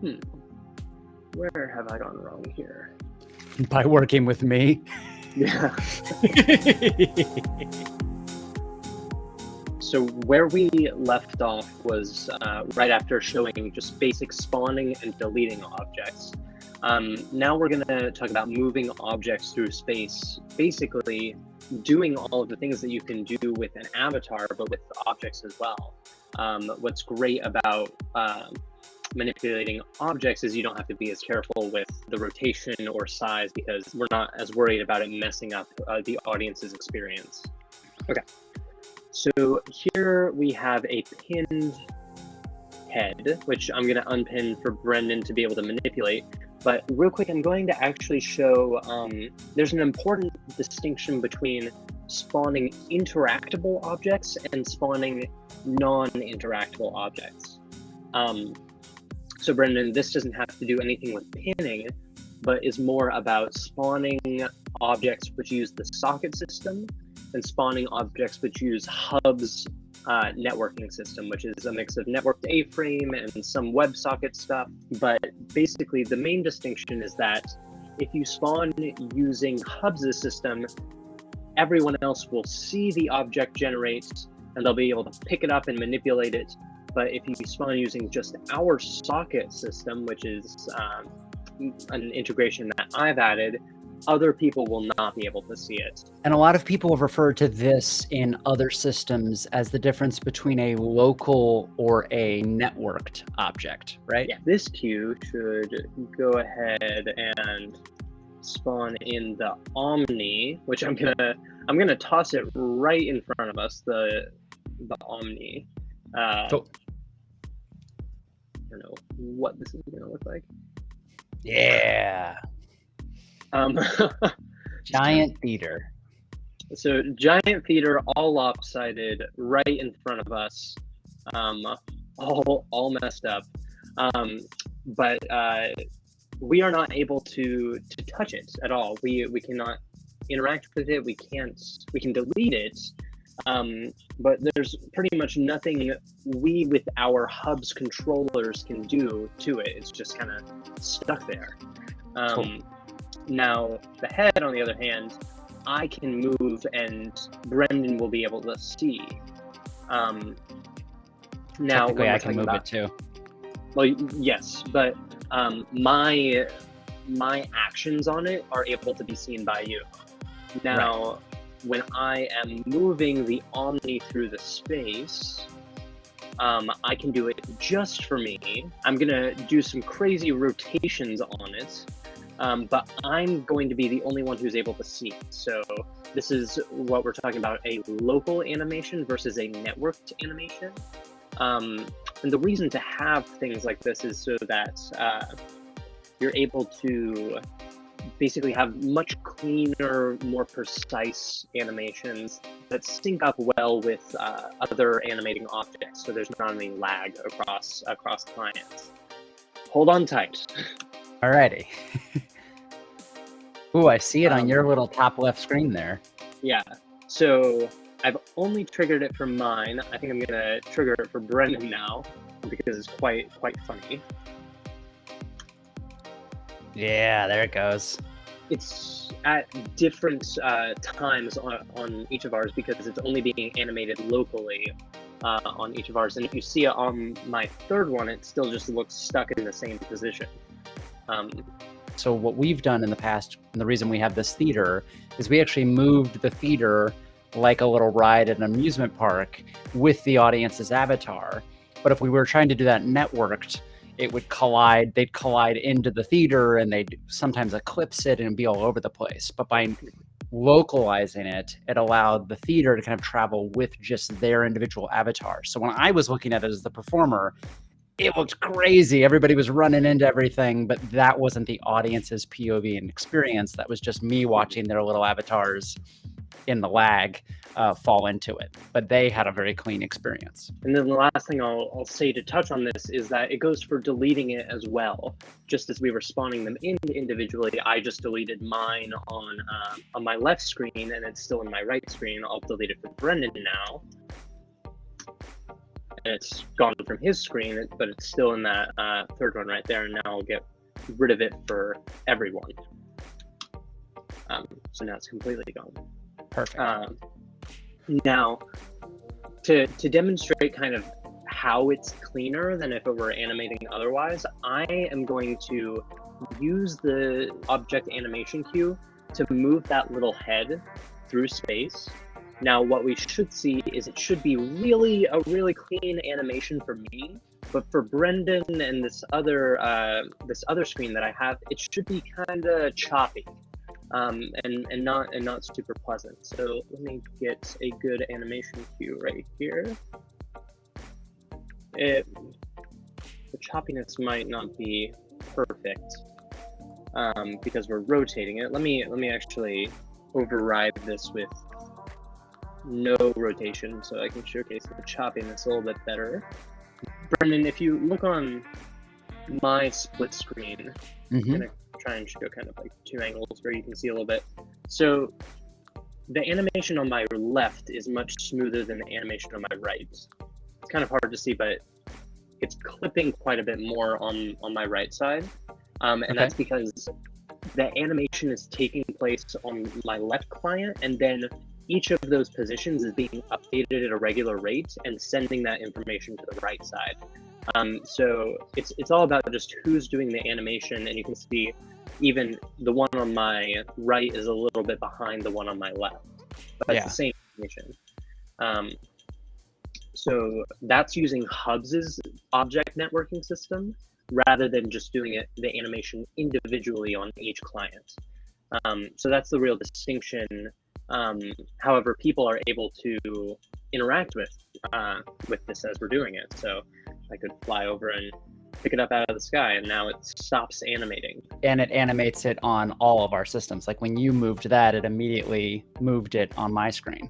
Hmm. Where have I gone wrong here? By working with me. Yeah. So where we left off was right after showing just basic spawning and deleting objects. Now we're going to talk about moving objects through space, basically doing all of the things that you can do with an avatar, but with objects as well. What's great about manipulating objects is you don't have to be as careful with the rotation or size because we're not as worried about it messing up the audience's experience. Okay. So here we have a pinned head, which I'm going to unpin for Brendan to be able to manipulate. But real quick, I'm going to actually show there's an important distinction between spawning interactable objects and spawning non-interactable objects. So Brendan, this doesn't have to do anything with pinning, but is more about spawning objects which use the socket system and spawning objects which use Hub's networking system, which is a mix of networked A-frame and some WebSocket stuff. But basically, the main distinction is that if you spawn using Hub's system, everyone else will see the object generate and they'll be able to pick it up and manipulate it. But if you spawn using just our socket system, which is an integration that I've added, other people will not be able to see it. And a lot of people have referred to this in other systems as the difference between a local or a networked object, right? Yeah, this queue should go ahead and spawn in the Omni, which I'm gonna toss it right in front of us, the Omni. Cool. I don't know what this is gonna look like. Yeah. Giant theater. So giant theater, all lopsided, right in front of us, all messed up. But we are not able to touch it at all. We cannot interact with it. We can delete it. But there's pretty much nothing we with our Hub's controllers can do to it. It's just kind of stuck there. Cool. Now, the head, on the other hand, I can move and Brendan will be able to see. Now, technically, I can move it too. Well, yes, but my actions on it are able to be seen by you. Now, right. When I am moving the Omni through the space, I can do it just for me. I'm gonna do some crazy rotations on it. But I'm going to be the only one who's able to see it. So this is what we're talking about, a local animation versus a networked animation. And the reason to have things like this is so that you're able to basically have much cleaner, more precise animations that sync up well with other animating objects. So there's not any lag across clients. Hold on tight. Alrighty. Ooh, I see it on your little top left screen there. Yeah. So I've only triggered it for mine. I think I'm gonna trigger it for Brendan now because it's quite funny. Yeah, there it goes. It's at different times on each of ours because it's only being animated locally on each of ours. And if you see it on my third one, it still just looks stuck in the same position. So what we've done in the past, and the reason we have this theater, is we actually moved the theater like a little ride at an amusement park with the audience's avatar. But if we were trying to do that networked, it would collide, they'd collide into the theater and they'd sometimes eclipse it and be all over the place. But by localizing it, it allowed the theater to kind of travel with just their individual avatar. So when I was looking at it as the performer, it looked crazy. Everybody was running into everything, but that wasn't the audience's POV and experience. That was just me watching their little avatars in the lag fall into it. But they had a very clean experience. And then the last thing I'll say to touch on this is that it goes for deleting it as well. Just as we were spawning them in individually, I just deleted mine on my left screen, and it's still in my right screen. I'll delete it for Brendan now. it's gone from his screen, but it's still in that third one right there, and now I'll get rid of it for everyone. So now it's completely gone. Perfect. Now, to demonstrate kind of how it's cleaner than if it were animating otherwise, I am going to use the object animation queue to move that little head through space. Now, what we should see is it should be a really clean animation for me, but for Brendan and this other screen that I have, it should be kind of choppy, and not super pleasant. So let me get a good animation cue right here. The choppiness might not be perfect because we're rotating it. Let me actually override this with no rotation so I can showcase the choppiness a little bit better. Brendan, if you look on my split screen, I'm gonna try and show kind of like two angles where you can see a little bit. So the animation on my left is much smoother than the animation on my right. It's kind of hard to see, but it's clipping quite a bit more on my right side. And that's because the animation is taking place on my left client, and then each of those positions is being updated at a regular rate and sending that information to the right side. So it's all about just who's doing the animation, and you can see even the one on my right is a little bit behind the one on my left, but it's the same animation. So that's using Hubs's object networking system rather than just doing the animation individually on each client. So that's the real distinction. However, people are able to interact with this as we're doing it. So I could fly over and pick it up out of the sky, and now it stops animating. And it animates it on all of our systems. Like when you moved that, it immediately moved it on my screen.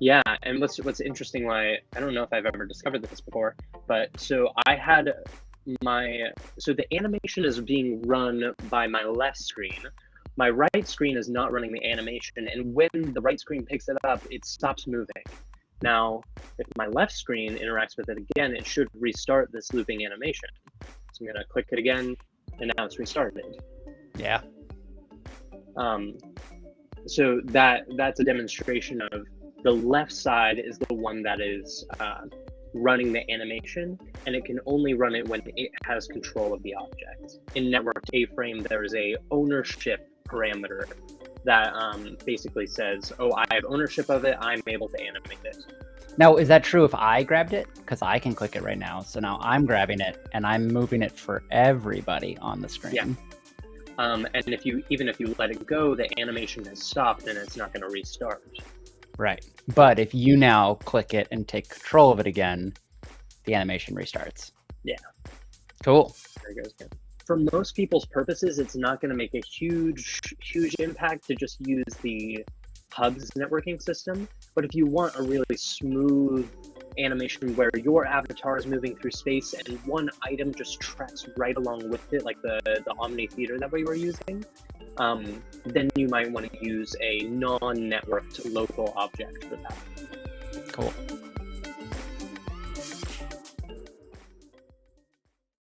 Yeah, and what's interesting, why I don't know if I've ever discovered this before, but so I had so the animation is being run by my left screen. My right screen is not running the animation, and when the right screen picks it up, it stops moving. Now, if my left screen interacts with it again, it should restart this looping animation. So I'm gonna click it again, and now it's restarted. Yeah. So that's a demonstration of the left side is the one that is running the animation, and it can only run it when it has control of the object. In networked A-frame, there is a ownership parameter that basically says, oh, I have ownership of it, I'm able to animate it. Now, is that true if I grabbed it? Because I can click it right now. So now I'm grabbing it and I'm moving it for everybody on the screen. Yeah. And even if you let it go, the animation has stopped and it's not going to restart. Right. But if you now click it and take control of it again, the animation restarts. Yeah. Cool. There it goes again. For most people's purposes, it's not going to make a huge impact to just use the Hubs networking system. But if you want a really smooth animation where your avatar is moving through space and one item just tracks right along with it, like the Omni Theater that we were using, then you might want to use a non-networked local object for that. Cool.